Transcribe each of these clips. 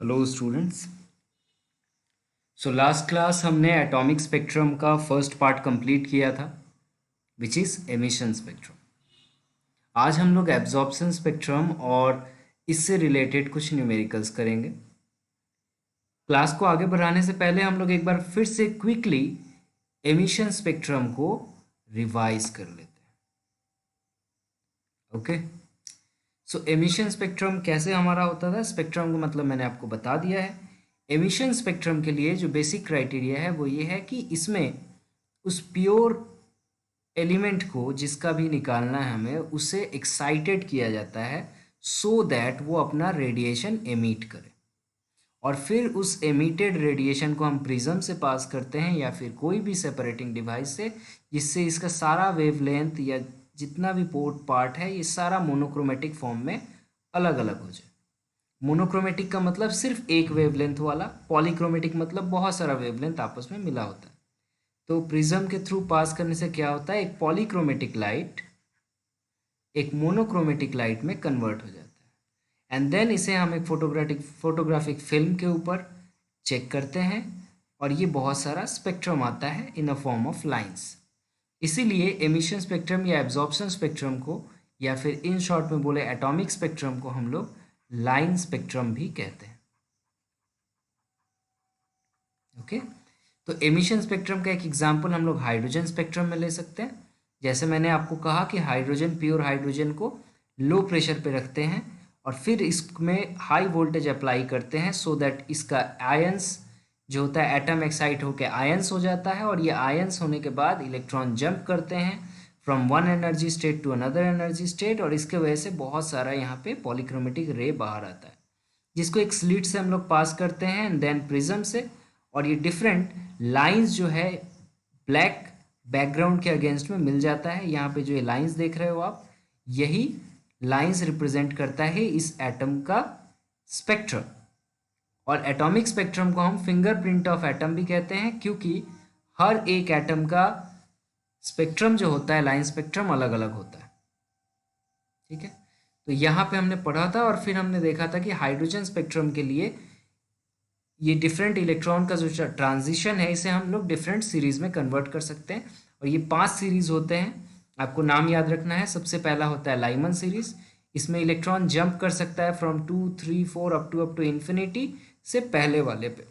Hello students. So last class हमने atomic spectrum का first part complete किया था विच इज़ एमिशन स्पेक्ट्रम। आज हम लोग एब्जॉर्प्शन स्पेक्ट्रम और इससे रिलेटेड कुछ न्यूमेरिकल्स करेंगे। क्लास को आगे बढ़ाने से पहले हम लोग एक बार फिर से क्विकली एमिशन स्पेक्ट्रम को रिवाइज कर लेते हैं। ओके, सो एमिशन स्पेक्ट्रम कैसे हमारा होता था। स्पेक्ट्रम का मतलब मैंने आपको बता दिया है। एमिशन स्पेक्ट्रम के लिए जो बेसिक क्राइटेरिया है वो ये है कि इसमें उस प्योर एलिमेंट को जिसका भी निकालना है हमें उसे एक्साइटेड किया जाता है सो दैट वो अपना रेडिएशन एमिट करे, और फिर उस एमिटेड रेडिएशन को हम प्रिज्म से पास करते हैं या फिर कोई भी सेपरेटिंग डिवाइस से, जिससे इसका सारा वेवलेंथ या जितना भी पोर्ट पार्ट है ये सारा मोनोक्रोमेटिक फॉर्म में अलग अलग हो जाए। मोनोक्रोमेटिक का मतलब सिर्फ एक वेवलेंथ वाला, पॉलीक्रोमेटिक मतलब बहुत सारा वेवलेंथ आपस में मिला होता है। तो प्रिज्म के थ्रू पास करने से क्या होता है, एक पॉलीक्रोमेटिक लाइट एक मोनोक्रोमेटिक लाइट में कन्वर्ट हो जाता है। एंड देन इसे हम एक फोटोग्राफिक फिल्म के ऊपर चेक करते हैं और ये बहुत सारा स्पेक्ट्रम आता है इन अ फॉर्म ऑफ लाइंस। इसीलिए एमिशन स्पेक्ट्रम या एब्जॉर्प्शन स्पेक्ट्रम को, या फिर इन शॉर्ट में बोले एटॉमिक स्पेक्ट्रम को, हम लोग लाइन स्पेक्ट्रम भी कहते हैं। ओके, तो एमिशन स्पेक्ट्रम का एक एग्जांपल हम लोग हाइड्रोजन स्पेक्ट्रम में ले सकते हैं। जैसे मैंने आपको कहा कि हाइड्रोजन, प्योर हाइड्रोजन को लो प्रेशर पे रखते हैं और फिर इसमें हाई वोल्टेज अप्लाई करते हैं सो दैट इसका आयंस जो होता है एटम एक्साइट होकर आयंस हो जाता है, और ये आयंस होने के बाद इलेक्ट्रॉन जंप करते हैं from one energy state to another energy state, और इसके वजह से बहुत सारा यहाँ पे पॉलीक्रोमेटिक रे बाहर आता है जिसको एक स्लिट से हम लोग पास करते हैं एंड देन प्रिज्म से। और ये डिफरेंट लाइंस जो है ब्लैक बैकग्राउंड के अगेंस्ट में मिल जाता है। यहाँ पे जो ये लाइंस देख रहे हो आप, यही लाइंस रिप्रेजेंट करता है इस एटम का स्पेक्ट्रम। और एटॉमिक स्पेक्ट्रम को हम फिंगरप्रिंट ऑफ एटम भी कहते हैं, क्योंकि हर एक एटम का स्पेक्ट्रम जो होता है, लाइन स्पेक्ट्रम, अलग अलग होता है। ठीक है, तो यहाँ पे हमने पढ़ा था और फिर हमने देखा था कि हाइड्रोजन स्पेक्ट्रम के लिए ये डिफरेंट इलेक्ट्रॉन का जो ट्रांजिशन है इसे हम लोग डिफरेंट सीरीज में कन्वर्ट कर सकते हैं, और ये 5 सीरीज होते हैं। आपको नाम याद रखना है। सबसे पहला होता है लाइमन सीरीज। इसमें इलेक्ट्रॉन जंप कर सकता है फ्रॉम 2 3 4 अप टू इन्फिनिटी से पहले वाले पे।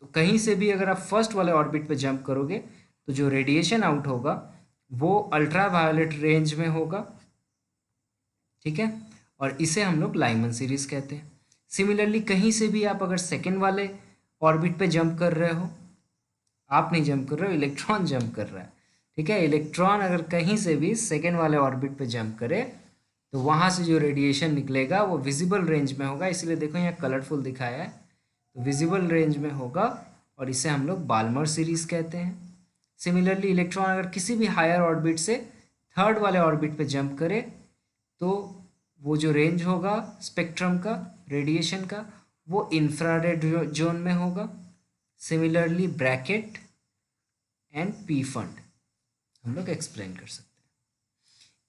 तो कहीं से भी अगर आप फर्स्ट वाले ऑर्बिट पे जंप करोगे तो जो रेडिएशन आउट होगा वो अल्ट्रा वायलेट रेंज में होगा। ठीक है, और इसे हम लोग लाइमन सीरीज कहते हैं। सिमिलरली कहीं से भी आप अगर सेकेंड वाले ऑर्बिट पे जंप कर रहे हो, आप नहीं जंप कर रहे हो, इलेक्ट्रॉन जंप कर रहा है। ठीक है, इलेक्ट्रॉन अगर कहीं से भी सेकेंड वाले ऑर्बिट पे जंप करे तो वहाँ से जो रेडिएशन निकलेगा वो विजिबल रेंज में होगा। इसलिए देखो यहाँ कलरफुल दिखाया है, तो विजिबल रेंज में होगा और इसे हम लोग बाल्मर सीरीज कहते हैं। सिमिलरली इलेक्ट्रॉन अगर किसी भी हायर ऑर्बिट से थर्ड वाले ऑर्बिट पे जंप करे तो वो जो रेंज होगा स्पेक्ट्रम का, रेडिएशन का, वो इंफ्रारेड जोन में होगा। Similarly bracket and P fund हम लोग एक्सप्लेन कर सकते हैं।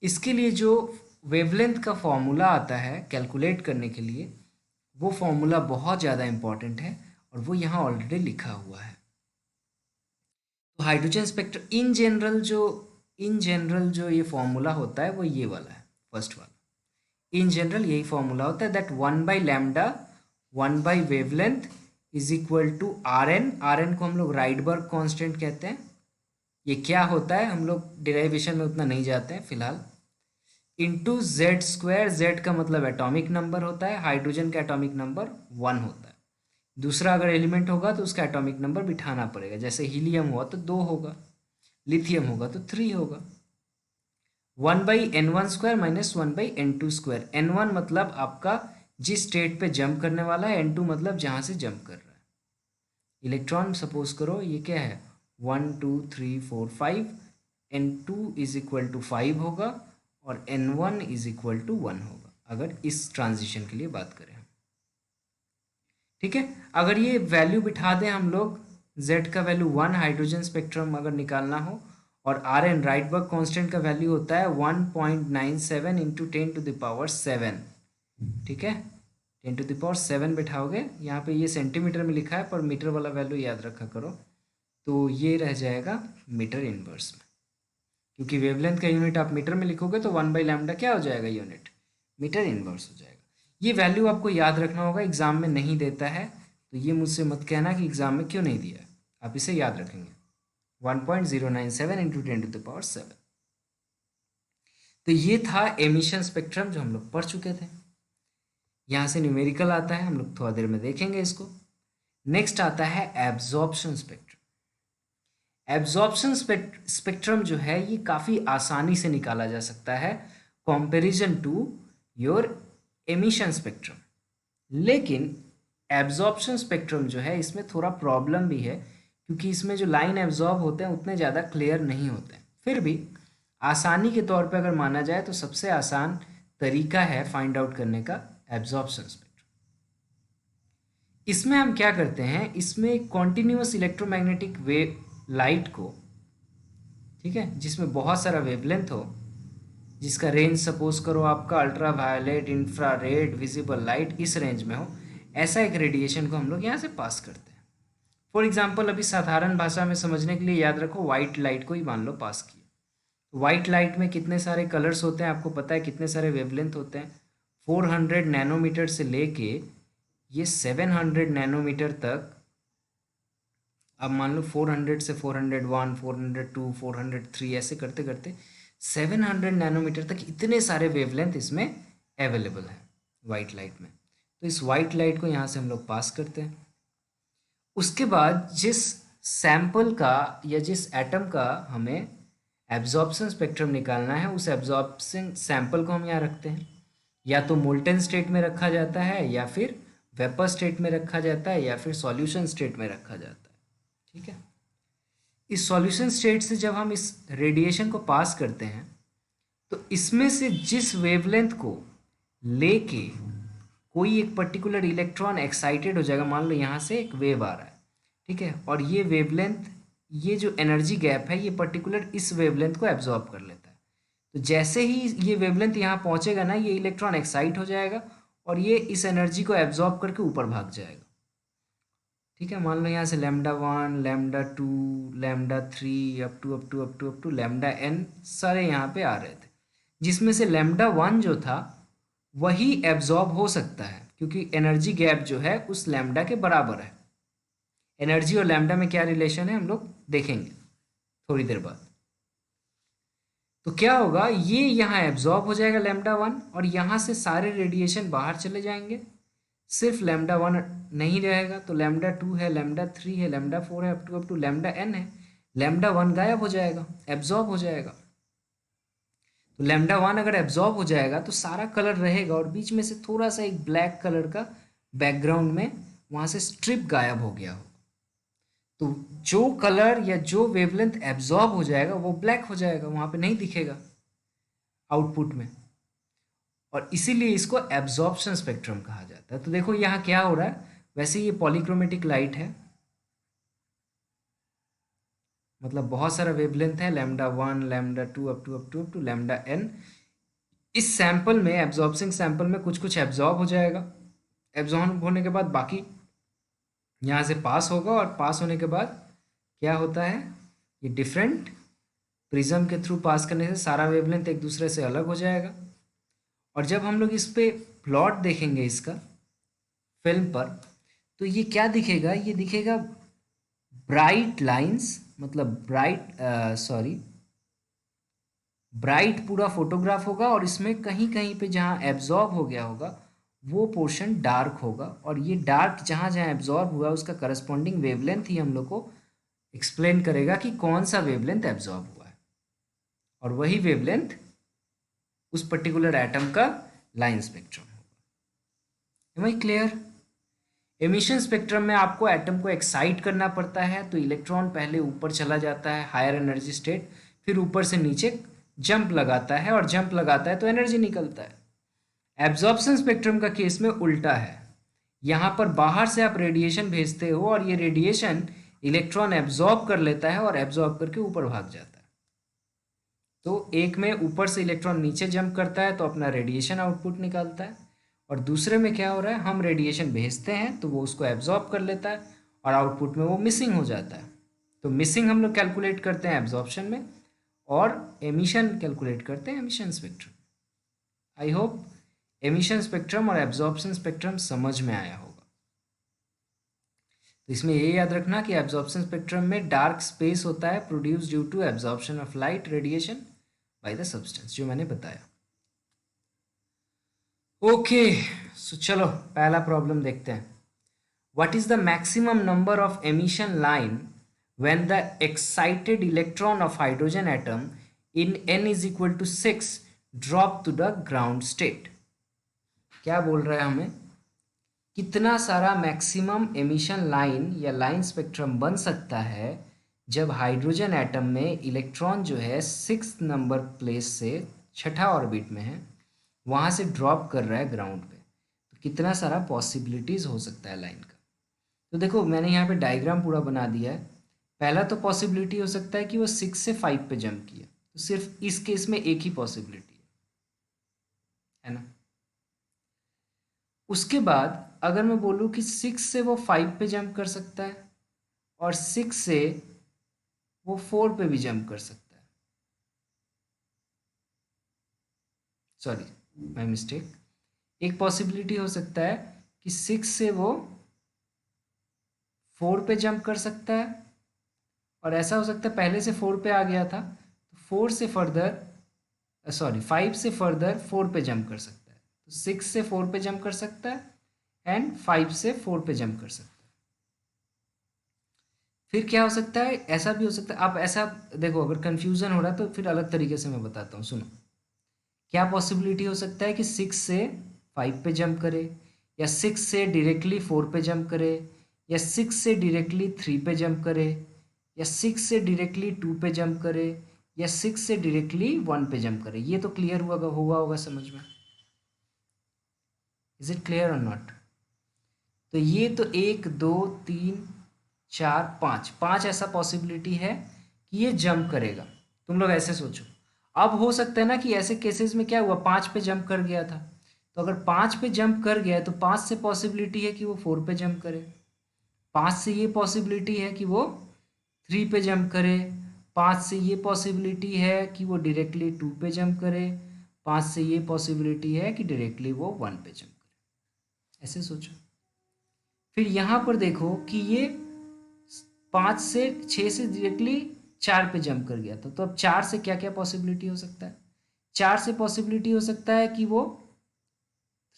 इसके लिए जो वेवलेंथ का फॉर्मूला आता है कैलकुलेट करने के लिए, वो फॉर्मूला बहुत ज़्यादा इंपॉर्टेंट है और वो यहाँ ऑलरेडी लिखा हुआ है। तो हाइड्रोजन स्पेक्ट्रम इन जनरल जो ये फॉर्मूला होता है वो ये वाला है, फर्स्ट वाला। इन जनरल यही फॉर्मूला होता है दैट 1/λ 1/वेवलेंथ is equal to R N को हम लोग राइडबर्ग कांस्टेंट कहते हैं। ये क्या होता है हम लोग डिराइवेशन में उतना नहीं जाते हैं फिलहाल। इंटू जेड स्क्वायर, जेड का मतलब एटॉमिक नंबर होता है, हाइड्रोजन का एटॉमिक नंबर 1 होता है। दूसरा अगर एलिमेंट होगा तो उसका एटॉमिक नंबर बिठाना पड़ेगा, जैसे हीलियम हुआ तो 2 होगा, लिथियम होगा तो 3 होगा। 1/n1² minus 1/n2²। n1 मतलब आपका जिस स्टेट पे जंप करने वाला है, n2 मतलब जहाँ से जंप कर रहा है। इलेक्ट्रॉन सपोज करो ये क्या है 1 2 3 4 5, n2 इज इक्वल टू 5 होगा और n1 इज इक्वल टू 1 होगा, अगर इस ट्रांजिशन के लिए बात करें हम। ठीक है, अगर ये वैल्यू बिठा दें हम लोग, z का वैल्यू 1 हाइड्रोजन स्पेक्ट्रम अगर निकालना हो, और आर एन राइडबर्ग कांस्टेंट का वैल्यू होता है 1.97 इंटू 10⁻⁷। ठीक है, 10⁻7 बैठाओगे, यहाँ पे ये सेंटीमीटर में लिखा है पर मीटर वाला वैल्यू याद रखा करो, तो ये रह जाएगा मीटर इनवर्स में, क्योंकि वेवलेंथ का यूनिट आप मीटर में लिखोगे तो 1/λ क्या हो जाएगा यूनिट, मीटर इनवर्स हो जाएगा। ये वैल्यू आपको याद रखना होगा, एग्जाम में नहीं देता है तो ये मुझसे मत कहना कि एग्जाम में क्यों नहीं दिया, आप इसे याद रखेंगे 1.097 × 10⁻7। तो ये था एमिशन स्पेक्ट्रम जो हम लोग पढ़ चुके थे। यहाँ से न्यूमेरिकल आता है, हम लोग थोड़ा देर में देखेंगे इसको। नेक्स्ट आता है एब्जॉर्प्शन स्पेक्ट्रम। एब्जॉर्प्शन स्पेक्ट्रम जो है ये काफ़ी आसानी से निकाला जा सकता है comparison to your emission spectrum, लेकिन एब्जॉर्प्शन स्पेक्ट्रम जो है इसमें थोड़ा प्रॉब्लम भी है, क्योंकि इसमें जो लाइन एब्जॉर्ब होते हैं उतने ज़्यादा क्लियर नहीं होते हैं। फिर भी आसानी के तौर पे अगर माना जाए तो सबसे आसान तरीका है फाइंड आउट करने का एब्जॉर्प्शन स्पेक्ट्रम। इसमें हम क्या करते हैं, इसमें कॉन्टिन्यूअस इलेक्ट्रोमैग्नेटिक वेव लाइट को, ठीक है, जिसमें बहुत सारा वेवलेंथ हो, जिसका रेंज सपोज करो आपका ultraviolet, infrared, visible light इस रेंज में हो, ऐसा एक रेडिएशन को हम लोग यहाँ से पास करते हैं। फॉर एग्जाम्पल अभी साधारण भाषा में समझने के लिए याद रखो, वाइट लाइट को ही मान लो पास किया। वाइट लाइट में कितने सारे कलर्स होते हैं आपको पता है, कितने सारे वेवलेंथ होते हैं, 400 नैनोमीटर से लेके ये 700 नैनोमीटर तक। अब मान लो 400 से 401, 402, 403 ऐसे करते करते 700 नैनोमीटर तक इतने सारे वेवलेंथ इसमें अवेलेबल है वाइट लाइट में। तो इस वाइट लाइट को यहाँ से हम लोग पास करते हैं। उसके बाद जिस सैंपल का या जिस एटम का हमें एब्जॉर्प्शन स्पेक्ट्रम निकालना है, उस एब्जॉर्प्शन सैंपल को हम यहाँ रखते हैं। या तो मोल्टन स्टेट में रखा जाता है, या फिर वेपर स्टेट में रखा जाता है, या फिर सॉल्यूशन स्टेट में रखा जाता है। ठीक है, इस सॉल्यूशन स्टेट से जब हम इस रेडिएशन को पास करते हैं तो इसमें से जिस वेवलेंथ को लेके कोई एक पर्टिकुलर इलेक्ट्रॉन एक्साइटेड हो जाएगा, मान लो यहाँ से एक वेव आ रहा है, ठीक है, और ये वेवलेंथ, ये जो एनर्जी गैप है ये पर्टिकुलर इस वेवलेंथ को एब्जॉर्ब कर लेता है। तो जैसे ही ये वेवलेंथ यहाँ पहुँचेगा ना, ये इलेक्ट्रॉन एक्साइट हो जाएगा और ये इस एनर्जी को एब्जॉर्ब करके ऊपर भाग जाएगा। ठीक है, मान लो यहाँ से λ1, λ2, λ3 अप टू λn सारे यहाँ पे आ रहे थे, जिसमें से λ1 जो था वही एब्जॉर्ब हो सकता है, क्योंकि एनर्जी गैप जो है उस लैम्डा के बराबर है। एनर्जी और लैम्डा में क्या रिलेशन है हम लोग देखेंगे थोड़ी देर बाद। तो क्या होगा, ये यहाँ एब्जॉर्ब हो जाएगा λ1 और यहाँ से सारे रेडिएशन बाहर चले जाएंगे, सिर्फ λ1 नहीं रहेगा। तो λ2 है, λ3 है, λ4 है, अप टू λn है, λ1 गायब हो जाएगा, एब्जॉर्ब हो जाएगा। तो λ1 अगर एब्जॉर्ब हो जाएगा तो सारा कलर रहेगा और बीच में से थोड़ा सा एक ब्लैक कलर का बैकग्राउंड में वहाँ से स्ट्रिप गायब हो गया हो। तो जो कलर या जो वेवलेंथ एब्जॉर्ब हो जाएगा वो ब्लैक हो जाएगा, वहाँ पे नहीं दिखेगा आउटपुट में, और इसीलिए इसको एब्जॉर्प्शन स्पेक्ट्रम कहा जाता है। तो देखो यहाँ क्या हो रहा है, वैसे ये पॉलीक्रोमेटिक लाइट है, मतलब बहुत सारा वेवलेंथ है, λ1, λ2 अप टू λn। इस सैंपल में, एब्जॉर्बिंग सैंपल में कुछ कुछ एब्जॉर्ब हो जाएगा, एब्जॉर्ब होने के बाद बाकी यहाँ से पास होगा, और पास होने के बाद क्या होता है, ये डिफरेंट प्रिज्म के थ्रू पास करने से सारा वेवलेंथ एक दूसरे से अलग हो जाएगा। और जब हम लोग इस पे प्लॉट देखेंगे इसका फिल्म पर, तो ये क्या दिखेगा, ये दिखेगा ब्राइट लाइंस, मतलब ब्राइट पूरा फोटोग्राफ होगा, और इसमें कहीं कहीं पे जहाँ एब्जॉर्ब हो गया होगा वो पोर्शन डार्क होगा, और ये डार्क जहाँ जहाँ एब्जॉर्ब हुआ उसका करस्पॉन्डिंग वेवलेंथ ही हम लोग को एक्सप्लेन करेगा कि कौन सा वेवलेंथ एब्जॉर्ब हुआ है, और वही वेवलेंथ उस पर्टिकुलर एटम का लाइन स्पेक्ट्रम होगा। Am I clear? Emission spectrum में आपको एटम को एक्साइट करना पड़ता है, तो इलेक्ट्रॉन पहले ऊपर चला जाता है हायर एनर्जी स्टेट, फिर ऊपर से नीचे जंप लगाता है, और जंप लगाता है तो एनर्जी निकलता है। एब्जॉर्प्शन स्पेक्ट्रम का केस में उल्टा है, यहाँ पर बाहर से आप रेडिएशन भेजते हो और ये रेडिएशन इलेक्ट्रॉन एब्जॉर्ब कर लेता है और एब्जॉर्ब करके ऊपर भाग जाता है। तो एक में ऊपर से इलेक्ट्रॉन नीचे जंप करता है तो अपना रेडिएशन आउटपुट निकालता है, और दूसरे में क्या हो रहा है, हम रेडिएशन भेजते हैं तो वो उसको एब्जॉर्ब कर लेता है और आउटपुट में वो मिसिंग हो जाता है। तो मिसिंग हम लोग कैलकुलेट करते हैं एब्जॉर्प्शन में और एमिशन कैलकुलेट करते हैं emission spectrum. I hope emission spectrum और एब्जॉर्प्शन स्पेक्ट्रम समझ में आया होगा। तो इसमें ये याद रखना कि एब्जॉर्प्शन स्पेक्ट्रम में डार्क स्पेस होता है produce due to absorption of light radiation by the substance, जो मैंने बताया। ओके सो चलो पहला प्रॉब्लम देखते हैं। What is the maximum number of emission line when the excited electron of hydrogen atom in n is equal to 6 drop to the ground state. क्या बोल रहा है हमें, कितना सारा मैक्सिमम एमिशन लाइन या लाइन स्पेक्ट्रम बन सकता है जब हाइड्रोजन एटम में इलेक्ट्रॉन जो है 6 नंबर प्लेस से 6ठा ऑर्बिट में है, वहाँ से ड्रॉप कर रहा है ग्राउंड पे, तो कितना सारा पॉसिबिलिटीज़ हो सकता है लाइन का। तो देखो मैंने यहाँ पे डायग्राम पूरा बना दिया है। पहला तो पॉसिबिलिटी हो सकता है कि वो 6 से 5 पे जंप किया, तो सिर्फ इस केस में एक ही पॉसिबिलिटी है ना। उसके बाद अगर मैं बोलूँ कि 6 से वो 5 पे जंप कर सकता है और 6 से वो 4 पे भी जंप कर सकता है, सॉरी माय मिस्टेक, एक पॉसिबिलिटी हो सकता है कि 6 से वो 4 पे जंप कर सकता है, और ऐसा हो सकता है पहले से 4 पे आ गया था तो 4 से फर्दर सॉरी 5 से फर्दर 4 पे जंप कर सकता है, तो 6 से 4 पे जंप कर सकता है एंड 5 से 4 पे जंप कर सकता है। फिर क्या हो सकता है, ऐसा भी हो सकता है, आप ऐसा देखो अगर कंफ्यूजन हो रहा है तो फिर अलग तरीके से मैं बताता हूँ, सुनो। क्या पॉसिबिलिटी हो सकता है कि 6 से 5 पे जंप करे, या 6 से डायरेक्टली 4 पे जंप करे, या 6 से डायरेक्टली 3 पे जंप करे, या 6 से डायरेक्टली 2 पे जंप करे, या 6 से डायरेक्टली 1 पे जंप करे। ये तो क्लियर हुआ होगा समझ में, इज इट क्लियर और नॉट। तो ये तो 1 2 3 4 5 5 ऐसा पॉसिबिलिटी है कि ये जंप करेगा। तुम लोग ऐसे सोचो, अब हो सकता है ना कि ऐसे केसेस में क्या हुआ, 5 पे जंप कर गया था, तो अगर 5 पे जंप कर गया है तो 5 से पॉसिबिलिटी है कि वो 4 पे जंप करे, 5 से ये पॉसिबिलिटी है कि वो 3 पे जंप करे, 5 से ये पॉसिबिलिटी है कि वो डायरेक्टली 2 पे जंप करे, 5 से ये पॉसिबिलिटी है कि डायरेक्टली वो 1 पे जंप करे। ऐसे सोचो। फिर यहाँ पर देखो कि ये 5 से 6 से डायरेक्टली 4 पे जंप कर गया था, तो अब 4 से क्या क्या पॉसिबिलिटी हो सकता है, 4 से पॉसिबिलिटी हो सकता है कि वो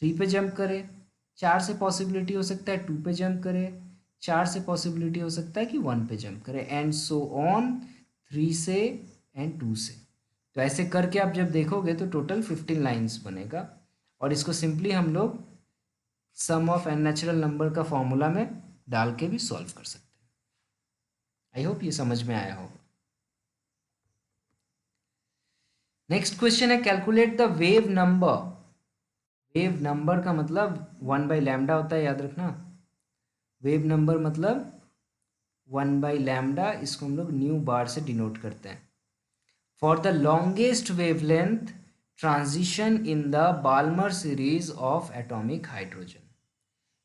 3 पे जंप करे, 4 से पॉसिबिलिटी हो सकता है 2 पे जंप करे, 4 से पॉसिबिलिटी हो सकता है कि 1 पे जंप करे, एंड सो ऑन 3 से एंड 2 से। तो ऐसे करके आप जब देखोगे तो टोटल 15 लाइन्स बनेगा, और इसको सिंपली हम लोग सम ऑफ एन नेचुरल नंबर का फॉर्मूला में डाल के भी सॉल्व कर सकते हैं। आई होप ये समझ में आया होगा। नेक्स्ट क्वेश्चन है, calculate the wave number. Wave number का मतलब 1/λ होता है, याद रखना। वेव नंबर मतलब 1/λ, इसको हम लोग न्यू बार से डिनोट करते हैं। For the longest wavelength transition in the Balmer series of atomic hydrogen.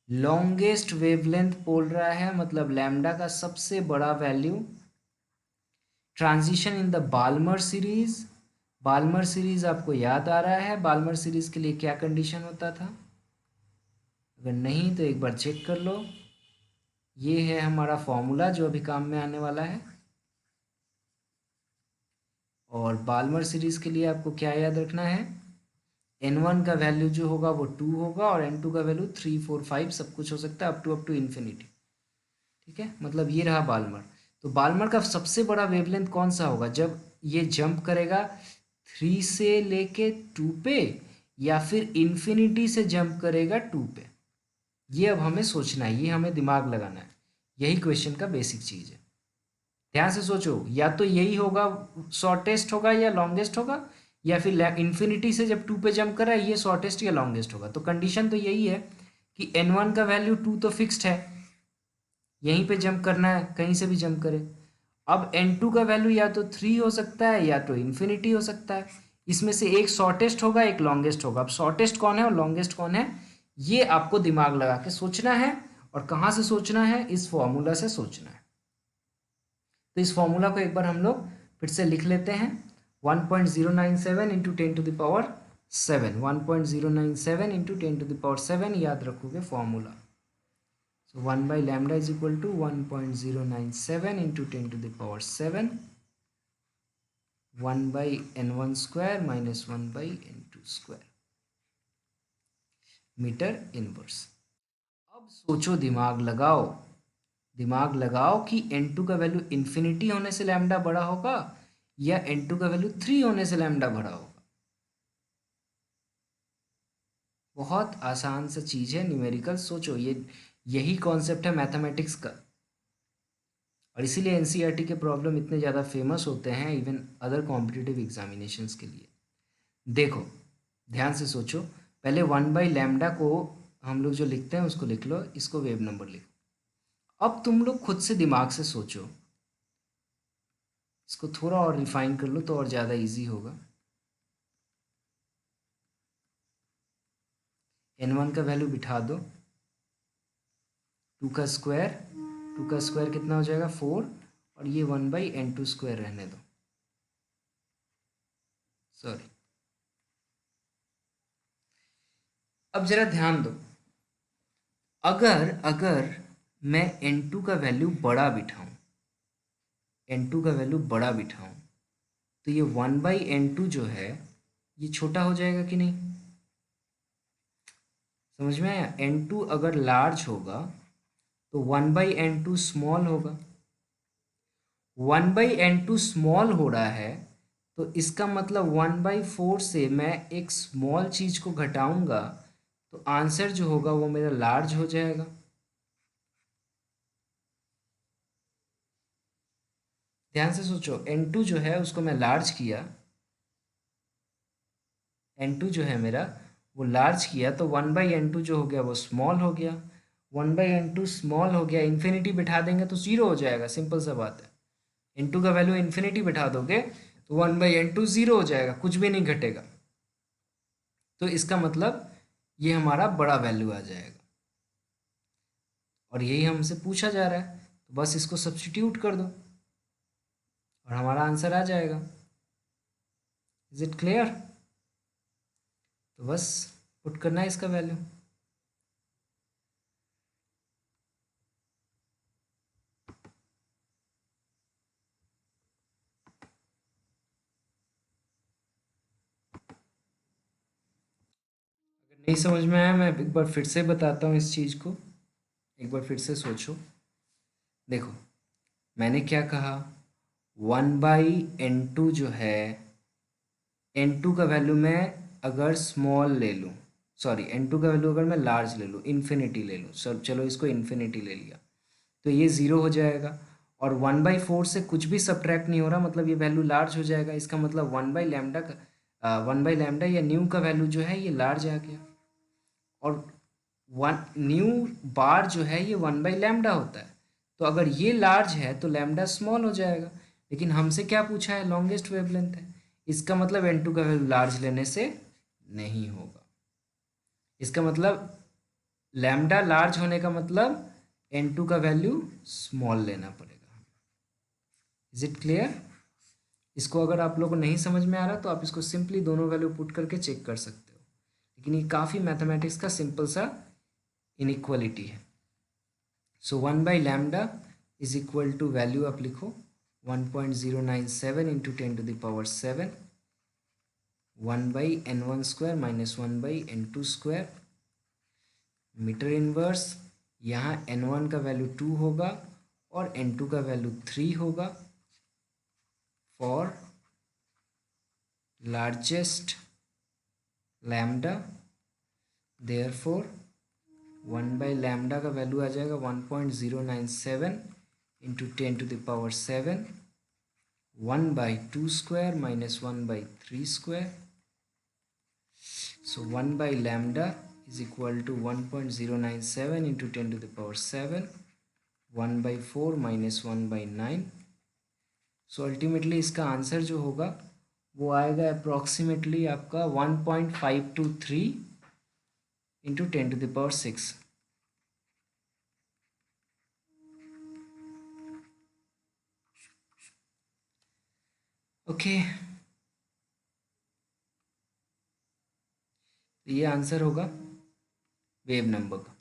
Longest wavelength बोल रहा है, मतलब लैम्डा का सबसे बड़ा value. Transition in the Balmer series, Balmer series आपको याद आ रहा है, बाल्मर सीरीज के लिए क्या कंडीशन होता था, अगर नहीं तो एक बार चेक कर लो। ये है हमारा फॉर्मूला जो अभी काम में आने वाला है, और बाल्मर सीरीज के लिए आपको क्या याद रखना है, n1 का वैल्यू जो होगा वो 2 होगा, और n2 का वैल्यू 3 4 5 सब कुछ हो सकता है, अप टू इन्फिनिटी। ठीक है, मतलब ये रहा बाल्मर। तो बाल्मर का सबसे बड़ा वेवलेंथ कौन सा होगा, जब ये जंप करेगा 3 से लेके 2 पे, या फिर इन्फिनिटी से जंप करेगा 2 पे। ये अब हमें सोचना है, ये हमें दिमाग लगाना है, यही क्वेश्चन का बेसिक चीज़ है। ध्यान से सोचो, या तो यही होगा, शॉर्टेस्ट होगा या लॉन्गेस्ट होगा, या फिर इन्फिनिटी से जब 2 पे जंप कर रहा है ये शॉर्टेस्ट या लॉन्गेस्ट होगा। तो कंडीशन तो यही है कि n1 का वैल्यू 2 तो फिक्स्ड है, यहीं पे जंप करना है, कहीं से भी जंप करे। अब n2 का वैल्यू या तो 3 हो सकता है या तो इन्फिनिटी हो सकता है, इसमें से एक शॉर्टेस्ट होगा एक लॉन्गेस्ट होगा। अब शॉर्टेस्ट कौन है और लॉन्गेस्ट कौन है ये आपको दिमाग लगा के सोचना है, और कहाँ से सोचना है, इस फॉर्मूला से सोचना है। तो इस फॉर्मूला को एक बार हम लोग फिर से लिख लेते हैं। 1.097 इंटू 10⁻7, 1.097 इंटू 10⁻7 याद रखोगे formula. So 1 by lambda is equal to 1.097 into 10 to the power 7, 1 by n1 square minus 1 by n2 square metre inverse. अब सोचो, दिमाग लगाओ कि n2 का वैल्यू इन्फिनिटी होने से लैम्डा बड़ा होगा या n2 का वैल्यू 3 होने से लैम्डा बड़ा होगा। बहुत आसान सा चीज़ है, न्यूमेरिकल सोचो, यही कॉन्सेप्ट है मैथमेटिक्स का, और इसीलिए एनसीईआरटी के प्रॉब्लम इतने ज़्यादा फेमस होते हैं इवन अदर कॉम्पिटिटिव एग्जामिनेशंस के लिए। देखो, ध्यान से सोचो, पहले 1 बाई लैम्डा को हम लोग जो लिखते हैं उसको लिख लो, इसको वेव नंबर लिखो। अब तुम लोग खुद से दिमाग से सोचो, इसको थोड़ा और रिफाइन कर लो तो और ज़्यादा इजी होगा। n1 का वैल्यू बिठा दो, 2 का स्क्वायर कितना हो जाएगा 4, और ये 1 बाई n2 स्क्वायर रहने दो, सॉरी। अब जरा ध्यान दो, अगर मैं n2 का वैल्यू बड़ा बिठाऊं, तो ये 1 बाई n2 जो है ये छोटा हो जाएगा कि नहीं? समझ में आया? n2 अगर लार्ज होगा तो 1 बाई n2 स्मॉल होगा। 1 बाई n2 स्मॉल हो रहा है तो इसका मतलब 1/4 से मैं एक स्मॉल चीज़ को घटाऊंगा तो आंसर जो होगा वो मेरा लार्ज हो जाएगा। ध्यान से सोचो, n2 जो है उसको मैं लार्ज किया, n2 जो है मेरा वो लार्ज किया तो 1/n2 जो हो गया वो स्मॉल हो गया। 1/n2 स्मॉल हो गया, इन्फिनिटी बिठा देंगे तो ज़ीरो हो जाएगा, सिंपल सा बात है। n2 का वैल्यू इन्फिनिटी बिठा दोगे तो 1/n2 ज़ीरो हो जाएगा, कुछ भी नहीं घटेगा। तो इसका मतलब ये हमारा बड़ा वैल्यू आ जाएगा, और यही हमसे पूछा जा रहा है, तो बस इसको सब्स्टिट्यूट कर दो और हमारा आंसर आ जाएगा। Is it clear? तो बस पुट करना है इसका वैल्यू। अगर नहीं समझ में आया मैं एक बार फिर से बताता हूँ इस चीज़ को, एक बार फिर से सोचो। देखो, मैंने क्या कहा, 1/n2 जो है, n2 का वैल्यू मैं अगर स्मॉल ले लूँ, सॉरी n2 का वैल्यू अगर मैं लार्ज ले लूँ, इन्फिनिटी ले लूँ, सब चलो इसको इन्फिनिटी ले लिया, तो ये ज़ीरो हो जाएगा, और 1/4 से कुछ भी सब्ट्रैक्ट नहीं हो रहा, मतलब ये वैल्यू लार्ज हो जाएगा। इसका मतलब 1/λ का 1/λ या न्यू का वैल्यू जो है ये लार्ज आ गया, और न्यू बार जो है ये 1/λ होता है, तो अगर ये लार्ज है तो लैम्डा स्मॉल हो जाएगा। लेकिन हमसे क्या पूछा है, लॉन्गेस्ट वेवलेंथ है, इसका मतलब n2 का वैल्यू लार्ज लेने से नहीं होगा। इसका मतलब लैम्डा लार्ज होने का मतलब n2 का वैल्यू स्मॉल लेना पड़ेगा। Is it clear? इसको अगर आप लोगों को नहीं समझ में आ रहा तो आप इसको सिंपली दोनों वैल्यू पुट करके चेक कर सकते हो, लेकिन ये काफ़ी मैथमेटिक्स का सिंपल सा इनइक्वालिटी है। So 1/λ is equal to value आप लिखो 1.097 into 10⁻7, 1/n1 square minus 1/n2 square metre inverse. यहाँ n1 का वैल्यू 2 होगा और n2 का वैल्यू 3 होगा फॉर लार्जेस्ट लैम्डा। देयरफॉर 1/λ का वैल्यू आ जाएगा 1.097 into 10⁻7, 1/2 square minus 1/3 square. So 1/λ is equal to 1.097 into 10⁻7, 1/4 minus 1/9। So ultimately इसका आंसर जो होगा वो आएगा अप्रॉक्सीमेटली आपका 1.523 इंटू 10⁶। ओके, ये आंसर होगा वेव नंबर का।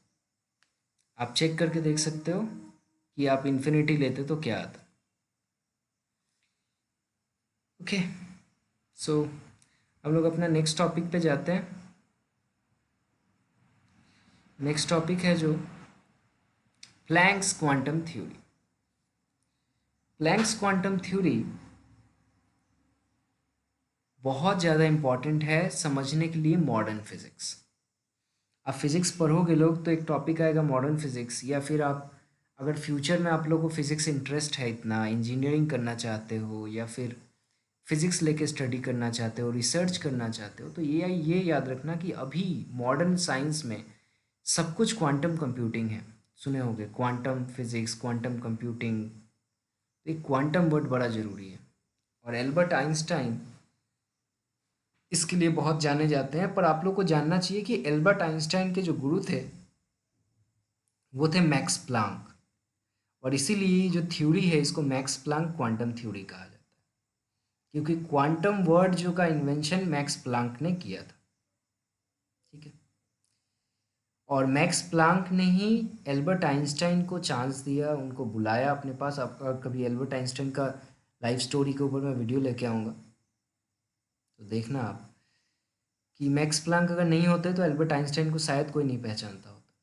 आप चेक करके देख सकते हो कि आप इन्फिनिटी लेते तो क्या आता। ओके, सो हम लोग अपना नेक्स्ट टॉपिक पे जाते हैं। नेक्स्ट टॉपिक है जो Planck's quantum theory. Planck's quantum theory बहुत ज़्यादा इम्पॉर्टेंट है समझने के लिए मॉडर्न फिज़िक्स। आप फिज़िक्स पढ़ोगे लोग तो एक टॉपिक आएगा मॉडर्न फिज़िक्स, या फिर आप अगर फ्यूचर में आप लोगों को फिज़िक्स इंटरेस्ट है, इतना इंजीनियरिंग करना चाहते हो या फिर फिज़िक्स लेके स्टडी करना चाहते हो, रिसर्च करना चाहते हो, तो ये याद रखना कि अभी मॉडर्न साइंस में सब कुछ क्वांटम कंप्यूटिंग है। सुने होंगे क्वांटम फिज़िक्स, क्वांटम कंप्यूटिंग। तो एक क्वांटम वर्ड बड़ा ज़रूरी है, और एल्बर्ट आइंस्टाइन इसके लिए बहुत जाने जाते हैं। पर आप लोग को जानना चाहिए कि एल्बर्ट आइंस्टाइन के जो गुरु थे वो थे मैक्स प्लांक, और इसीलिए जो थ्योरी है इसको मैक्स प्लांक क्वांटम थ्योरी कहा जाता है, क्योंकि क्वांटम वर्ड जो का इन्वेंशन मैक्स प्लांक ने किया था। ठीक है, और मैक्स प्लांक ने ही एल्बर्ट आइंस्टाइन को चांस दिया, उनको बुलाया अपने पास। आपका कभी एल्बर्ट आइंस्टाइन का लाइफ स्टोरी के ऊपर मैं वीडियो लेके आऊँगा, तो देखना आप कि मैक्स प्लांक अगर नहीं होते तो एल्बर्ट आइंस्टाइन को शायद कोई नहीं पहचानता होता।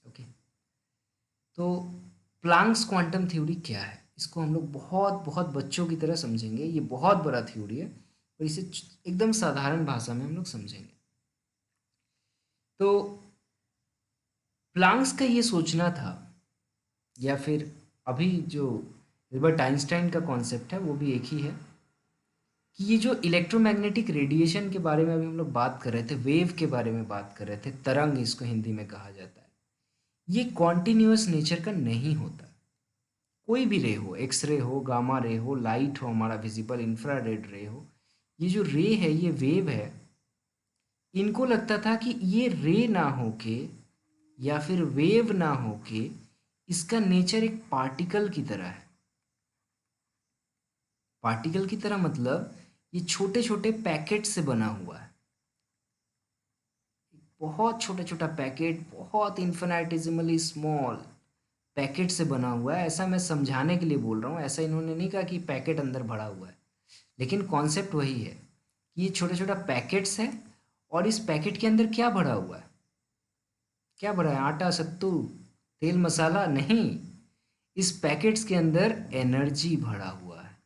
ओके, तो प्लांक्स क्वांटम थ्योरी क्या है, इसको हम लोग बहुत बहुत बच्चों की तरह समझेंगे। ये बहुत बड़ा थ्योरी है, और इसे एकदम साधारण भाषा में हम लोग समझेंगे। तो प्लांक्स का ये सोचना था, या फिर अभी जो एल्बर्ट आइंस्टाइन का कॉन्सेप्ट है वो भी एक ही है, कि ये जो इलेक्ट्रोमैग्नेटिक रेडिएशन के बारे में अभी हम लोग बात कर रहे थे, वेव के बारे में बात कर रहे थे, तरंग इसको हिंदी में कहा जाता है, ये कॉन्टिन्यूअस नेचर का नहीं होता। कोई भी रे हो, एक्सरे हो, गामा रे हो, लाइट हो, हमारा विजिबल इंफ्रारेड रे हो, ये जो रे है, ये वेव है, इनको लगता था कि ये रे ना होके या फिर वेव ना होके इसका नेचर एक पार्टिकल की तरह है। पार्टिकल की तरह मतलब ये छोटे छोटे पैकेट से बना हुआ है, बहुत छोटा छोटा पैकेट, बहुत इन्फिनिटेसिमली स्मॉल पैकेट से बना हुआ है। ऐसा मैं समझाने के लिए बोल रहा हूँ, ऐसा इन्होंने नहीं कहा कि पैकेट अंदर भरा हुआ है, लेकिन कॉन्सेप्ट वही है कि ये छोटा छोटा पैकेट्स है, और इस पैकेट के अंदर क्या भरा हुआ है, क्या भरा है, आटा, सत्तू, तेल, मसाला नहीं, इस पैकेट्स के अंदर एनर्जी भरा हुआ है।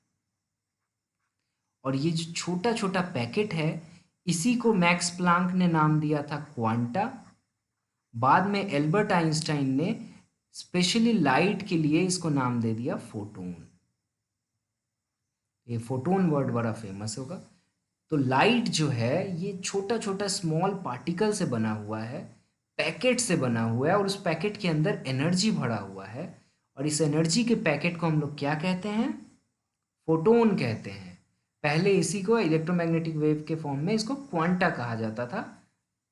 और ये जो छोटा छोटा पैकेट है, इसी को मैक्स प्लांक ने नाम दिया था क्वांटा। बाद में एल्बर्ट आइंस्टाइन ने स्पेशली लाइट के लिए इसको नाम दे दिया फोटोन। ये फोटोन वर्ड बड़ा फेमस होगा। तो लाइट जो है ये छोटा छोटा स्मॉल पार्टिकल से बना हुआ है, पैकेट से बना हुआ है, और उस पैकेट के अंदर एनर्जी भरा हुआ है, और इस एनर्जी के पैकेट को हम लोग क्या कहते हैं, फोटोन कहते हैं। पहले इसी को इलेक्ट्रोमैग्नेटिक वेव के फॉर्म में इसको क्वांटा कहा जाता था,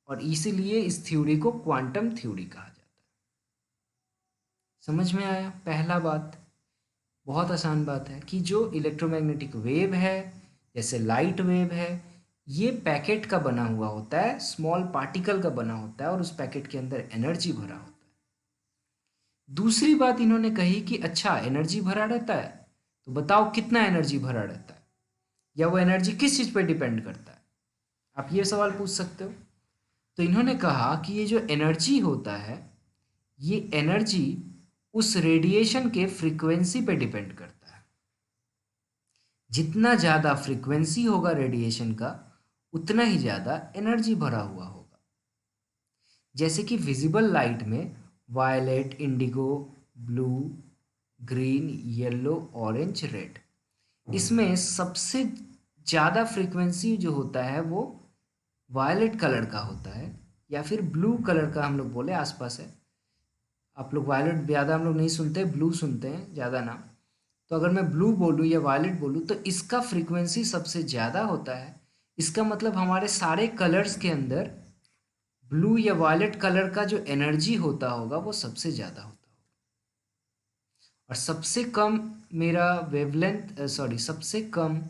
और इसीलिए इस थ्योरी को क्वांटम थ्योरी कहा जाता है। समझ में आया? पहला बात, बहुत आसान बात है कि जो इलेक्ट्रोमैग्नेटिक वेव है, जैसे लाइट वेव है, ये पैकेट का बना हुआ होता है, स्मॉल पार्टिकल का बना होता है, और उस पैकेट के अंदर एनर्जी भरा होता है। दूसरी बात इन्होंने कही कि अच्छा एनर्जी भरा रहता है, तो बताओ कितना एनर्जी भरा रहता है, या वो एनर्जी किस चीज़ पर डिपेंड करता है, आप ये सवाल पूछ सकते हो। तो इन्होंने कहा कि ये जो एनर्जी होता है, ये एनर्जी उस रेडिएशन के फ्रीक्वेंसी पे डिपेंड करता है। जितना ज़्यादा फ्रीक्वेंसी होगा रेडिएशन का, उतना ही ज़्यादा एनर्जी भरा हुआ होगा। जैसे कि विजिबल लाइट में violet, indigo, blue, green, yellow, orange, red, इसमें सबसे ज़्यादा फ्रीक्वेंसी जो होता है वो वायलेट कलर का होता है, या फिर ब्लू कलर का हम लोग बोले आसपास है। आप लोग वायलेट ज़्यादा हम लोग नहीं सुनते, ब्लू सुनते हैं ज़्यादा नाम। तो अगर मैं ब्लू बोलूँ या वायलेट बोलूँ तो इसका फ्रीक्वेंसी सबसे ज़्यादा होता है। इसका मतलब हमारे सारे कलर्स के अंदर ब्लू या वायलेट कलर का जो एनर्जी होता होगा वो सबसे ज़्यादा होता होगा, और सबसे कम मेरा वेवलेंथ सबसे कम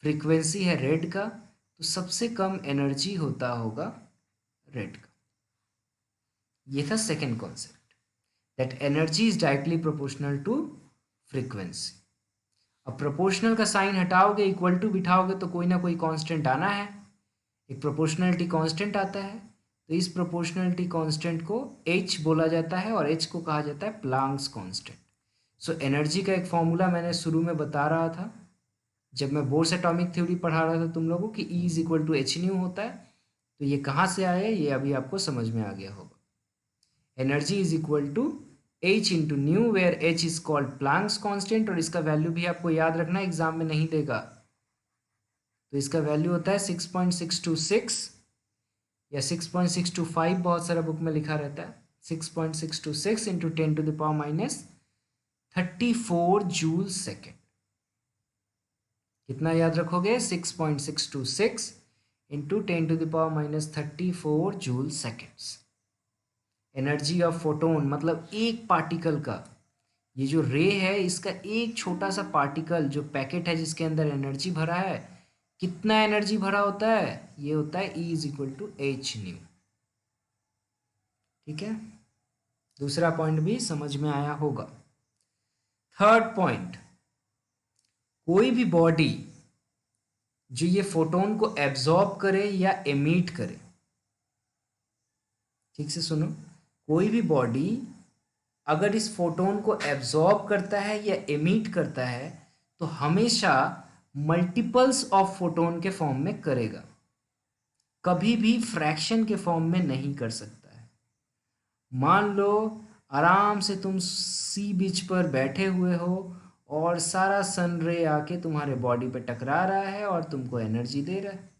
फ्रीक्वेंसी है रेड का, तो सबसे कम एनर्जी होता होगा रेड का। ये था second concept, that energy is directly proportional to frequency. अब प्रोपोर्शनल का साइन हटाओगे, इक्वल टू बिठाओगे तो कोई ना कोई कांस्टेंट आना है, एक प्रोपोर्शनलिटी कांस्टेंट आता है। तो इस प्रोपोर्शनलिटी कांस्टेंट को h बोला जाता है और h को कहा जाता है प्लांक्स कांस्टेंट। सो एनर्जी का एक फॉर्मूला मैंने शुरू में बता रहा था जब मैं बोर्स एटॉमिक थ्योरी पढ़ा रहा था तुम लोगों की, E is equal to h nu होता है। तो ये कहाँ से आया ये अभी आपको समझ में आ गया होगा। Energy is equal to h into nu, where h is called Planck's constant, और इसका वैल्यू भी आपको याद रखना, एग्जाम में नहीं देगा। तो इसका वैल्यू होता है 6.626 या 6.625, बहुत सारा बुक में लिखा रहता है। 6.626 इंटू 10⁻34 जूल सेकेंड। कितना याद रखोगे? 6.626 into 10⁻34 joule seconds. Energy of photon मतलब एक पार्टिकल का, ये जो रे है इसका एक छोटा सा पार्टिकल जो पैकेट है जिसके अंदर एनर्जी भरा है, कितना एनर्जी भरा होता है? ये होता है E is equal to h nu. ठीक है, दूसरा पॉइंट भी समझ में आया होगा। थर्ड पॉइंट, कोई भी बॉडी जो ये फोटोन को एब्जॉर्ब करे या एमिट करे, ठीक से सुनो, कोई भी बॉडी अगर इस फोटोन को एब्जॉर्ब करता है या एमिट करता है तो हमेशा मल्टीपल्स ऑफ फोटोन के फॉर्म में करेगा, कभी भी फ्रैक्शन के फॉर्म में नहीं कर सकता है। मान लो आराम से तुम सी बीच पर बैठे हुए हो और सारा सन रे आके तुम्हारे बॉडी पे टकरा रहा है और तुमको एनर्जी दे रहा है।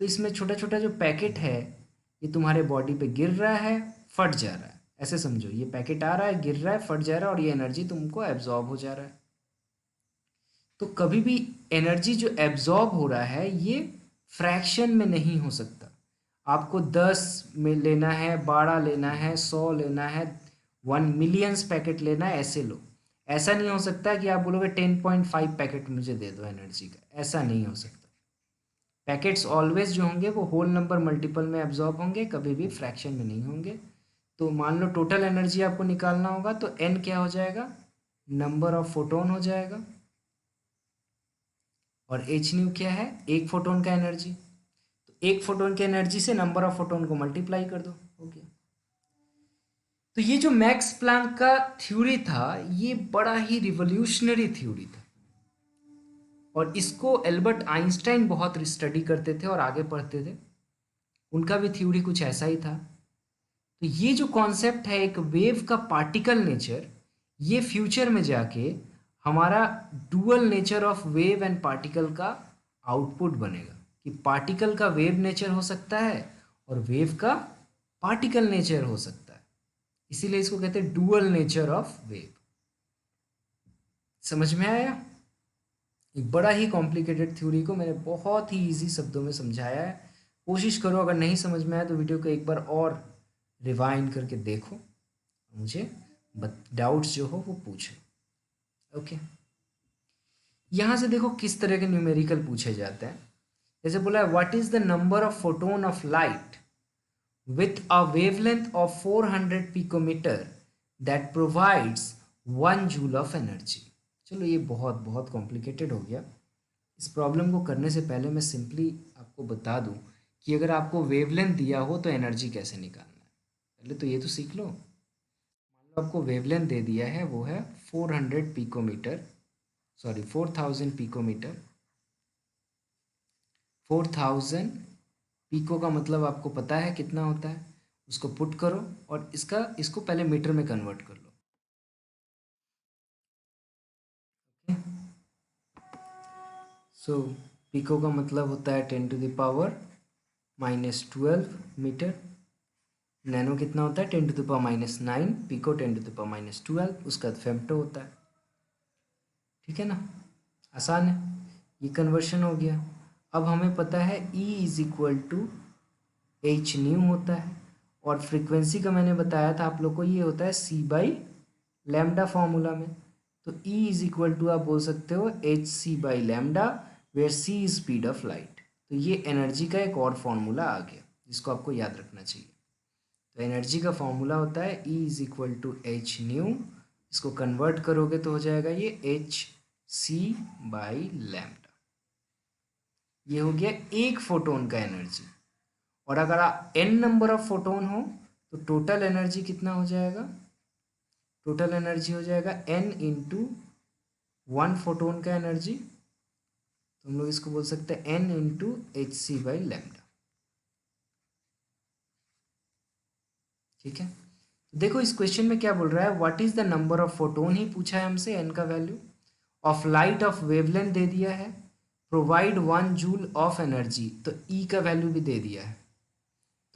तो इसमें छोटा छोटा जो पैकेट है ये तुम्हारे बॉडी पे गिर रहा है, फट जा रहा है, ऐसे समझो, ये पैकेट आ रहा है, गिर रहा है, फट जा रहा है और ये एनर्जी तुमको एब्जॉर्ब हो जा रहा है। तो कभी भी एनर्जी जो एब्जॉर्ब हो रहा है ये फ्रैक्शन में नहीं हो सकता। आपको 10 में लेना है, 12 लेना है, 100 लेना है, 1 मिलियंस पैकेट लेना है, ऐसे लो। ऐसा नहीं हो सकता कि आप बोलोगे 10.5 पैकेट मुझे दे दो एनर्जी का, ऐसा नहीं हो सकता। पैकेट्स ऑलवेज जो होंगे वो होल नंबर मल्टीपल में एब्जॉर्ब होंगे, कभी भी फ्रैक्शन में नहीं होंगे। तो मान लो टोटल एनर्जी आपको निकालना होगा तो n क्या हो जाएगा? नंबर ऑफ फोटोन हो जाएगा, और h न्यू क्या है? एक फोटोन का एनर्जी। तो एक फोटोन की एनर्जी से नंबर ऑफ फोटोन को मल्टीप्लाई कर दो, हो गया। तो ये जो मैक्स प्लैंक का थ्योरी था ये बड़ा ही रिवोल्यूशनरी थ्योरी था, और इसको एल्बर्ट आइंस्टाइन बहुत स्टडी करते थे और आगे पढ़ते थे। उनका भी थ्योरी कुछ ऐसा ही था। तो ये जो कॉन्सेप्ट है एक वेव का पार्टिकल नेचर, ये फ्यूचर में जाके हमारा dual nature of wave and particle का आउटपुट बनेगा, कि पार्टिकल का वेव नेचर हो सकता है और वेव का पार्टिकल नेचर हो सकता है। इसीलिए इसको कहते हैं डुअल नेचर ऑफ वेव। समझ में आया? एक बड़ा ही कॉम्प्लिकेटेड थ्योरी को मैंने बहुत ही इजी शब्दों में समझाया है। कोशिश करो, अगर नहीं समझ में आया तो वीडियो को एक बार और रिवाइंड करके देखो, मुझे डाउट्स जो हो वो पूछो। ओके, यहाँ से देखो किस तरह के न्यूमेरिकल पूछे जाते हैं। जैसे बोला है what is the number of photon of light with a wavelength of 400 picometre that provides 1 joule of energy. चलो ये बहुत बहुत कॉम्प्लिकेटेड हो गया। इस प्रॉब्लम को करने से पहले मैं सिंपली आपको बता दूं कि अगर आपको वेवलेंथ दिया हो तो एनर्जी कैसे निकालना है, पहले तो ये तो सीख लो। मान लो आपको वेवलेंथ दे दिया है, वो है 400 पिकोमीटर, 4000 पिकोमीटर। 4000 पिको का मतलब आपको पता है कितना होता है, उसको पुट करो और इसको पहले मीटर में कन्वर्ट कर लो। सो पिको का मतलब होता है 10⁻⁻12 मीटर। नैनो कितना होता है? 10⁻⁹ पिको 10⁻12, उसका फेम्टो होता है। ठीक है ना, आसान है, ये कन्वर्शन हो गया। अब हमें पता है E is equal to h nu होता है, और फ्रीक्वेंसी का मैंने बताया था आप लोग को, ये होता है सी बाई लैम्डा फॉर्मूला में। तो ई इज इक्वल टू आप बोल सकते हो h c by lambda, where c is speed of light. तो ये एनर्जी का एक और फॉर्मूला आ गया जिसको आपको याद रखना चाहिए। तो एनर्जी का फॉर्मूला होता है E is equal to h nu, इसको कन्वर्ट करोगे तो हो जाएगा ये एच सी बाई लैम्डा। ये हो गया एक फोटोन का एनर्जी। और अगर एन नंबर ऑफ फोटोन हो तो टोटल एनर्जी कितना हो जाएगा? टोटल एनर्जी हो जाएगा एन इंटू वन फोटोन का एनर्जी, तो हम लोग इसको बोल सकते हैं n into h c by lambda. ठीक है, देखो इस क्वेश्चन में क्या बोल रहा है, what is the number of photon ही पूछा है हमसे, एन का value, of light of wavelength दे दिया है, प्रोवाइड 1 जूल ऑफ एनर्जी, तो ई का वैल्यू भी दे दिया है।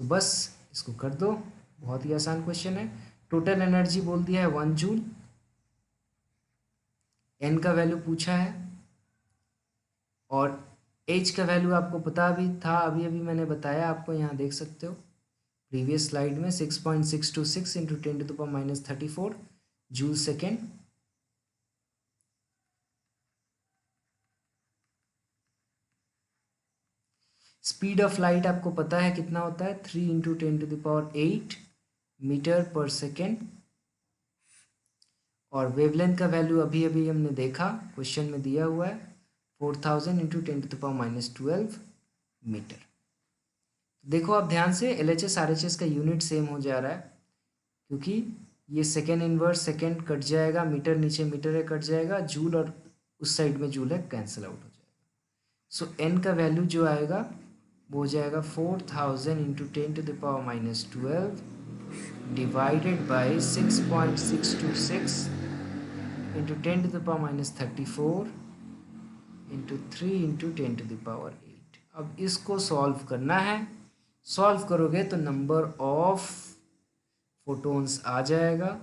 तो बस इसको कर दो, बहुत ही आसान क्वेश्चन है। टोटल एनर्जी बोल दिया है 1 जूल, एन का वैल्यू पूछा है, और एच का वैल्यू आपको पता भी था, अभी अभी मैंने बताया आपको, यहाँ देख सकते हो प्रीवियस स्लाइड में 6.626 into 10⁻34 joule second. Speed of light आपको पता है कितना होता है, 3 इंटू 10⁸ मीटर पर सेकेंड। और वेवलेंथ का वैल्यू अभी अभी हमने देखा क्वेश्चन में दिया हुआ है, 4000 इंटू 10⁻12 मीटर। देखो आप ध्यान से, LHS RHS का यूनिट सेम हो जा रहा है, क्योंकि ये सेकेंड इनवर्स सेकेंड कट जाएगा, मीटर नीचे मीटर है कट जाएगा, जूल और उस साइड में जूल है कैंसिल आउट हो जाएगा। सो एन का वैल्यू जो आएगा वो हो जाएगा 4000 into 10⁻12 divided by 6.626 into 10⁻34 into 3 into 10⁸। अब इसको सॉल्व करना है, सॉल्व करोगे तो नंबर ऑफ फोटोन्स आ जाएगा,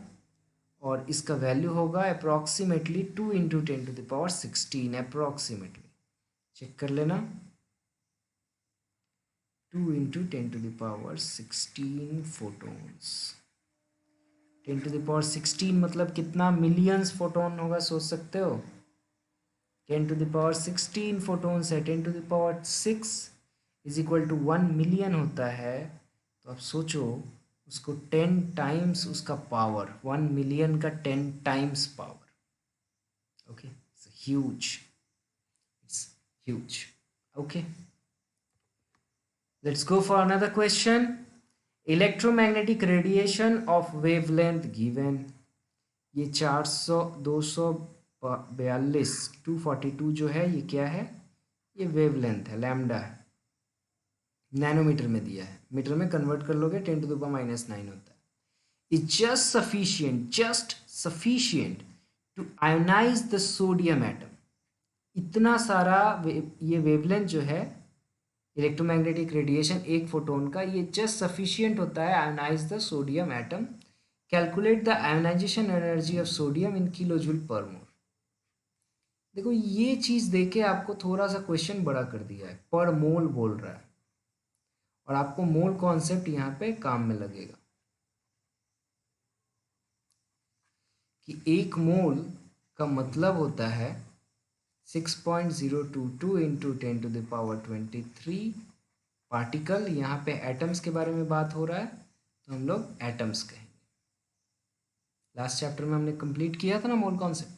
और इसका वैल्यू होगा अप्रॉक्सीमेटली 2 इंटू 10⁻16, अप्रॉक्सीमेटली चेक कर लेना, 2 इंटू 10⁻16 फोटोन्स। 10⁻16 मतलब कितना मिलियंस फोटोन होगा, सोच सकते हो। 10⁻16 फोटोन्स है, 10⁻6 इज इक्वल टू 1 मिलियन होता है। तो आप सोचो उसको 10 टाइम्स उसका पावर, 1 मिलियन का 10 times power. Okay, huge, it's huge. Okay, let's go for another question. Electromagnetic radiation of wavelength given, ये 400 242 242 जो है ये क्या है, ये वेवलेंथ है, लैम्डा है, नैनोमीटर में दिया है, मीटर में कन्वर्ट कर लोगे 10⁻⁹ होता है। Is just sufficient to ionise the sodium atom. इतना सारा ये वेवलेंथ जो है इलेक्ट्रोमैग्नेटिक रेडिएशन एक फोटोन का, ये जस्ट सफिशियंट होता है ionise the sodium atom. Calculate the ionisation energy of sodium in kilo joule per mole. देखो ये चीज देके आपको थोड़ा सा क्वेश्चन बड़ा कर दिया है, पर मोल बोल रहा है, और आपको मोल कॉन्सेप्ट यहाँ पे काम में लगेगा कि एक मोल का मतलब होता है 6.022 इंटू 10⁻23 पार्टिकल। यहाँ पे एटम्स के बारे में बात हो रहा है, तो हम लोग एटम्स कहेंगे। लास्ट चैप्टर में हमने कंप्लीट किया था ना मोल कॉन्सेप्ट।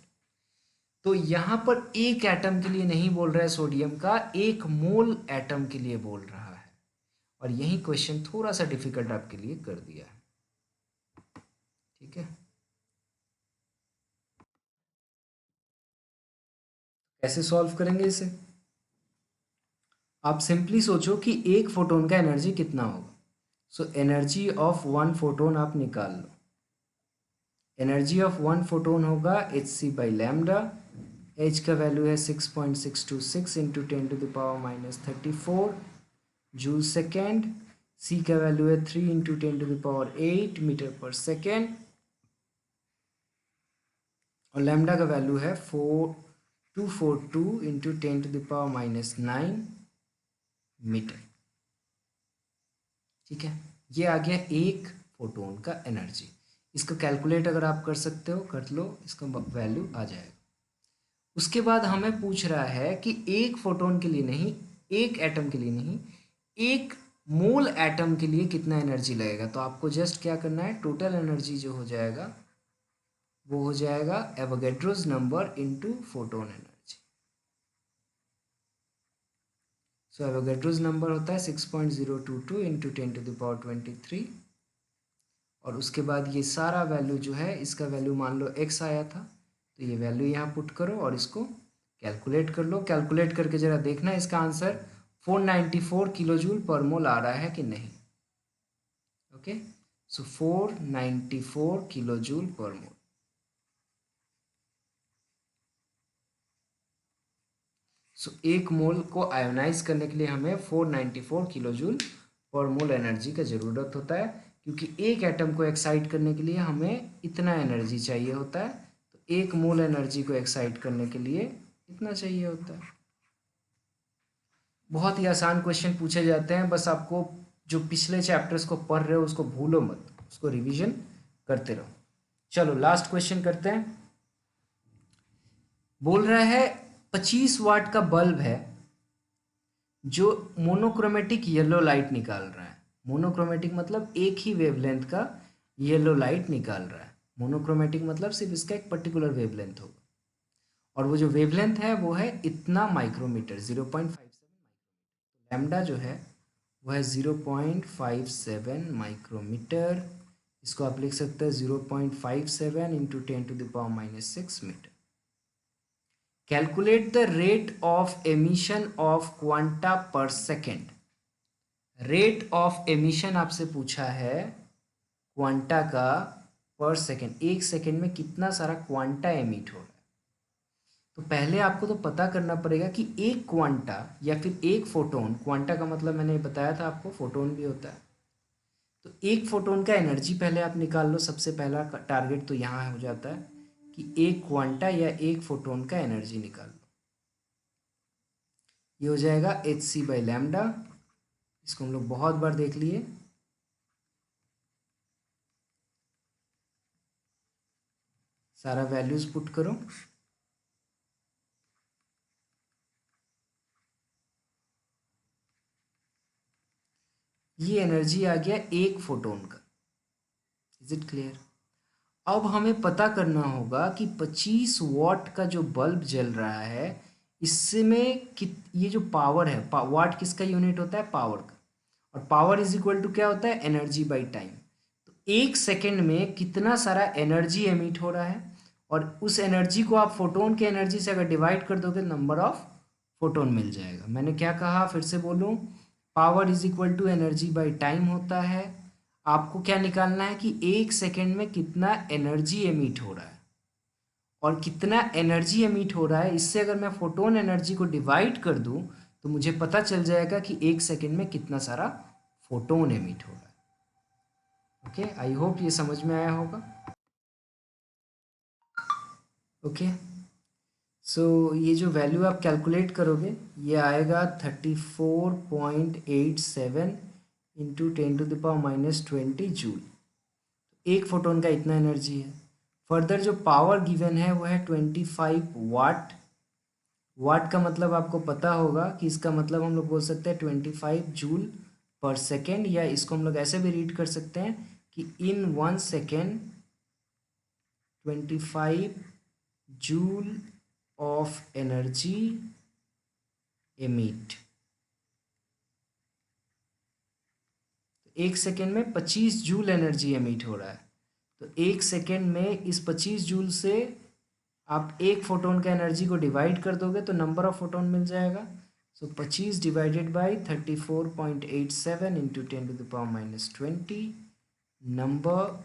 तो यहाँ पर एक एटम के लिए नहीं बोल रहा है सोडियम का, एक मोल एटम के लिए बोल रहा है, और यही क्वेश्चन थोड़ा सा डिफिकल्ट आपके लिए कर दिया है। ठीक है, कैसे सॉल्व करेंगे इसे? आप सिंपली सोचो कि एक फोटोन का एनर्जी कितना होगा। So energy of one photon आप निकाल लो, एनर्जी ऑफ वन फोटोन होगा h c by lambda. H का वैल्यू है 6.626 इंटू 10⁻⁻34 जूल सेकेंड। सी का वैल्यू है 3 इंटू 10⁸ मीटर पर सेकेंड, और लैम्डा का वैल्यू है 4242 इंटू 10⁻⁹ मीटर। ठीक है, ये आ गया एक फोटोन का एनर्जी। इसको कैलकुलेट अगर आप कर सकते हो कर लो, इसका वैल्यू आ जाएगा। उसके बाद हमें पूछ रहा है कि एक फोटोन के लिए नहीं, एक एटम के लिए नहीं, एक मोल एटम के लिए कितना एनर्जी लगेगा। तो आपको जस्ट क्या करना है, टोटल एनर्जी जो हो जाएगा वो हो जाएगा Avogadro's number into photon energy. So Avogadro's number होता है 6.022 इंटू 10⁻23। और उसके बाद ये सारा वैल्यू जो है, इसका वैल्यू मान लो x आया था, तो ये वैल्यू यहाँ पुट करो और इसको कैलकुलेट कर लो। कैलकुलेट करके ज़रा देखना इसका आंसर 494 किलो जूल पर मोल आ रहा है कि नहीं। ओके, सो 494 किलो जूल पर मोल। सो एक मोल को आयोनाइज करने के लिए हमें 494 किलो जूल पर मोल एनर्जी का ज़रूरत होता है, क्योंकि एक एटम को एक्साइट करने के लिए हमें इतना एनर्जी चाहिए होता है। तो एक मोल एनर्जी को एक्साइट करने के लिए इतना चाहिए होता है। बहुत ही आसान क्वेश्चन पूछे जाते हैं, बस आपको जो पिछले चैप्टर्स को पढ़ रहे हो उसको भूलो मत, उसको रिवीजन करते रहो। चलो लास्ट क्वेश्चन करते हैं। बोल रहा है 25 वाट का बल्ब है जो मोनोक्रोमेटिक येलो लाइट निकाल रहा है। मोनोक्रोमेटिक मतलब एक ही वेवलेंथ का येलो लाइट निकाल रहा है। मोनोक्रोमेटिक मतलब सिर्फ इसका एक पर्टिकुलर वेवलेंथ होगा, और वो जो वेवलेंथ है वो है इतना माइक्रोमीटर, 0.57 लैम्डा जो है वो है 0.57 माइक्रोमीटर। इसको आप लिख सकते हैं 0.57 into 10⁻⁻6 metre. Calculate the rate of emission of quanta per second. Rate of emission आपसे पूछा है क्वांटा का पर सेकेंड, एक सेकेंड में कितना सारा क्वांटा एमिट हो रहा है। तो पहले आपको तो पता करना पड़ेगा कि एक क्वांटा या फिर एक फोटोन, क्वांटा का मतलब मैंने बताया था आपको फोटोन भी होता है, तो एक फोटोन का एनर्जी पहले आप निकाल लो। सबसे पहला टारगेट तो यहाँ हो जाता है कि एक क्वांटा या एक फोटोन का एनर्जी निकाल लो। ये हो जाएगा hc/लैम्डा। इसको हम लोग बहुत बार देख लिए। सारा वैल्यूज पुट करो। ये एनर्जी आ गया एक फोटोन का। Is it clear? अब हमें पता करना होगा कि 25 वॉट का जो बल्ब जल रहा है इसमें ये जो पावर है, वाट किसका यूनिट होता है, पावर का, और पावर इज इक्वल टू क्या होता है, एनर्जी बाई टाइम। तो एक सेकेंड में कितना सारा एनर्जी एमिट हो रहा है, और उस एनर्जी को आप फोटोन के एनर्जी से अगर डिवाइड कर दोगे नंबर ऑफ फोटोन मिल जाएगा। मैंने क्या कहा फिर से बोलूँ, power is equal to energy by time होता है। आपको क्या निकालना है कि एक सेकेंड में कितना एनर्जी एमिट हो रहा है, और कितना एनर्जी एमिट हो रहा है इससे अगर मैं फोटोन एनर्जी को डिवाइड कर दूं तो मुझे पता चल जाएगा कि एक सेकेंड में कितना सारा फोटोन एमिट हो रहा है। ओके, आई होप ये समझ में आया होगा। ओके, सो ये जो वैल्यू आप कैलकुलेट करोगे ये आएगा 34.87 इंटू 10⁻⁻20 जूल। एक फोटोन का इतना एनर्जी है। फर्दर जो पावर गिवन है वो है 25 वाट। वाट का मतलब आपको पता होगा कि इसका मतलब हम लोग बोल सकते हैं 25 जूल पर सेकेंड, या इसको हम लोग ऐसे भी रीड कर सकते हैं कि इन 1 second 25 joule of energy emit. एक सेकेंड में 25 जूल एनर्जी एमिट हो रहा है, तो एक सेकेंड में इस 25 जूल से आप एक फोटोन का एनर्जी को डिवाइड कर दोगे तो नंबर ऑफ फोटोन मिल जाएगा। सो 25 divided by 34.87 into 10⁻⁻20 number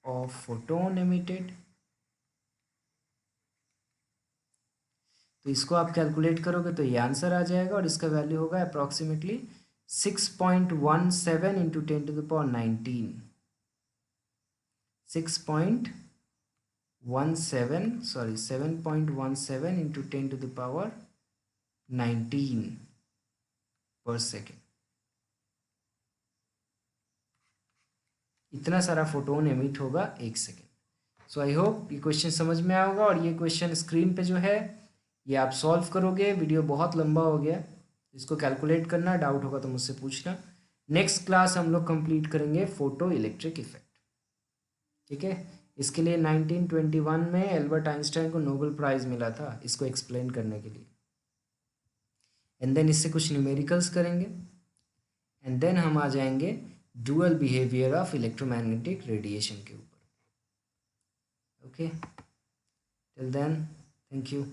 of photon emitted. तो इसको आप कैलकुलेट करोगे तो ये आंसर आ जाएगा, और इसका वैल्यू होगा अप्रॉक्सीमेटली 6.17 इंटू 10⁻19। 7.17 इंटू 10⁻19 पर सेकेंड। इतना सारा फोटोन एमिट होगा 1 सेकेंड। सो आई होप ये क्वेश्चन समझ में आया होगा। और ये क्वेश्चन स्क्रीन पे जो है ये आप सॉल्व करोगे। वीडियो बहुत लंबा हो गया, इसको कैलकुलेट करना, डाउट होगा तो मुझसे पूछना। नेक्स्ट क्लास हम लोग कंप्लीट करेंगे फोटो इलेक्ट्रिक इफेक्ट। ठीक है, इसके लिए 1921 में एल्बर्ट आइंस्टाइन को नोबेल प्राइज़ मिला था इसको एक्सप्लेन करने के लिए। एंड देन इससे कुछ न्यूमेरिकल्स करेंगे एंड देन हम आ जाएंगे dual behaviour of electromagnetic radiation के ऊपर। Okay, till then thank you.